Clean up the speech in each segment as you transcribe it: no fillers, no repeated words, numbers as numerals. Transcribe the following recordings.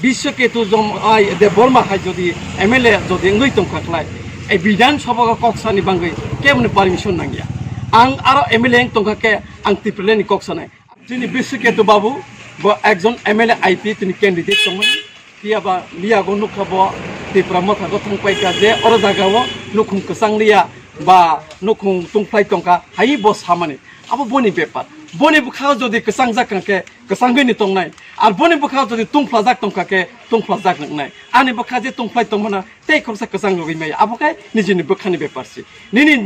বিশ্বকেতু দে Varma high যদি MLA যদি ngui tongkhaklai এই বিধানসভা কক্সানি বাঙ্গৈ কেমনে পারমিশন নাঙ্গিয়া আং আরো এমএলএ tongkhake আং ত্রিপুরানি কক্সানাই তিনি বিশ্বকেতু বাবু একজন এমএলএ আইপি তিনি ক্যান্ডিডেট তংমani কিয়াবা লিয়াগো নুখাবো ত্রিপুরা মথাগো tongpaika je oro jagao nukhung kusang liya বা nukhung tungplai tongka hai bo samani abo boni ব্যাপার বনি বুখাও যদি কসাং জাকাকে কসাংগনি তংনাই আর বনি বুখাও যদি তুংফ্লা জাক তংকাকে তুংফ্লা জাক নাই আনি বুখা যে তুংফ্লাই তংমনা তেই খরসা কসাং লগি মাই আবকাই নিজেনি বুখানি ব্যাপারসি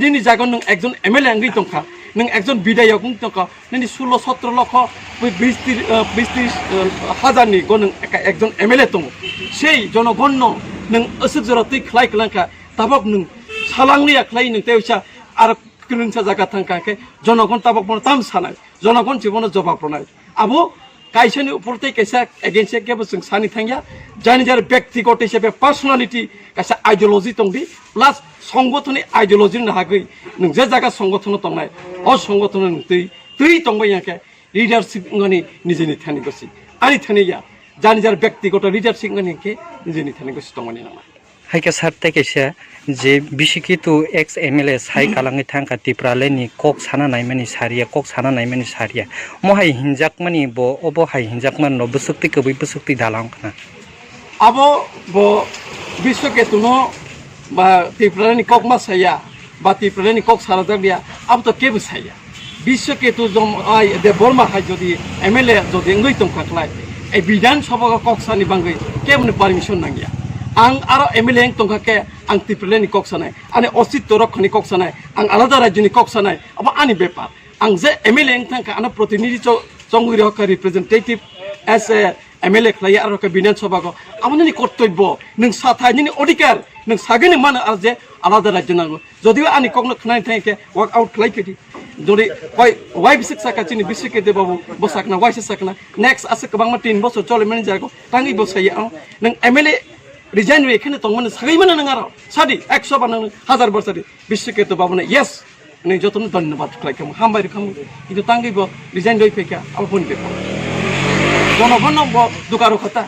নিনি জাগন নং একজন এমএলএ আঙ্গি তংখা নং একজন বিধায়ক তংকা নিনি 16-17 লক্ষ 20-30 হাজারনি গন একজন এমএলএ তং সেই জনগণ নং অসুক জরতই খ্লাই ক্লাঙ্কা তাবক নং সালাংনিয়া খ্লাই নং তেউসা আর কিলুনসা জায়গা থাকাকে জনগণ তাবক মনে তাম সানাই জনগণ জীবনে জবাব প্রণয় আবো কাইসানি উপরতে কেসা এগেন্সে কেবো जों সানি থাঙ্গিয়া জানি যার ব্যক্তিগত হিসেবে পার্সোনালিটি কাছে আইডিওলজি তংদি প্লাস সংগঠনের আইডিওলজি নাহাগৈ নों যে জায়গা সংগঠন তংনাই অ সংগঠন তুই তংবাইয়াকে লিডারশিপ ngani নিজেনি থানি গসি আনি থানিয়া জানি যার ব্যক্তিগত লিডারশিপ ngani কে নিজেনি থানি গসি তংমানি নামা हाइका सारते कैसे जे बिसिकितु एक्स एमएलए साइ कालांगि थांका तिप्रालेनि कक साना नायमानि सारिया कक साना नायमानि सारिया महाय हिनजाक मानि बो अबो हाय हिनजाक मान न बुसुक्ति कबै बुसुक्ति दालां खना आबो बो बिश्वकेतु नो बा तिप्रालेनि कक मा साया बा तिप्रालेनि कक सारा जाबिया अब तो केबो साया बिश्वकेतु दे बर्मा हाय जदि एमएलए जदि ngui tongkhaklai এই বিধানসভা কক্সানি বাঙ্গৈ কেমনে পারমিশন নাঙ্গিয়া आं आरो एमएलए tongkhake आं ত্রিপুরানি কক্সানাই आने अस्तित्व रक्षानि कक्सानाय आं आलादा राज्यनि कक्सानाय अब आनि बेपार आं जे एमएलए थांका आनो प्रतिनिधि चंगुरि हक रिप्रेजेंटेटिव एस ए एमएलए खलाय आरो के विधानसभाको आमनि कर्तव्य नों साथायनि अधिकार नों सागेनि मान आरो जे आलादा राज्य नांगौ जदिও आनि कक्न खनाय थांके वर्क आउट खलायकेदि जदि वाइफ शिक्षा काचिनि बिस्वकेतु बाबू बसाकना वाइस साकना नेक्स्ट आसे गोबां 3 বছর चले माने जागो तांगि बसायो नों एमएलए रिजाइन एखाने तंगमोन सागैमोन नों आरो सादि 100 बा नों 1000 बसरि बिस्वकेतु बाबुनो यस नै जतन धन्यवाद खालायखम हामबाय रखम किन्तु तांगैबो रिजाइन दै फैका अब बनि बेखौ जनगण दुकारो खता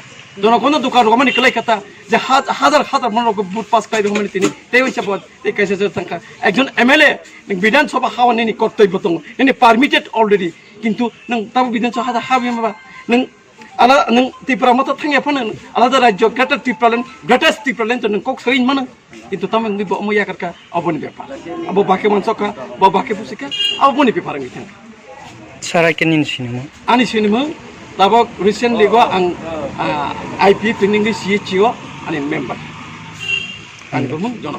जनगण दुकारो माने कलाय खता जे हाजार मनरको बुट पास खाइ दं माने तिनि तेय हिसाब ते कैसे थांका एकजन एमएलए विधानसभा हावानि कर्तव्य दं नै पारमिटेड अलरेडी किन्तु नों ताबो विधानसभा हाबियाबा नों आला नों त्रिपुरा मत थांया फन आलादा राज्य ग्रेटेस्ट टिप्रालेन तो नों कक सैन मान किन्तु तम नों बो मया करका अबनि बेपार अब बाके मानसका बा बाके पुसिका अबनि बेपार नों थांका साराके निन सिनेमा आनि सिनेमा दाबो रिसेंटली गो आं आईपी ट्रेनिंग सीएचओ आनि मेंबर आनि बमु जन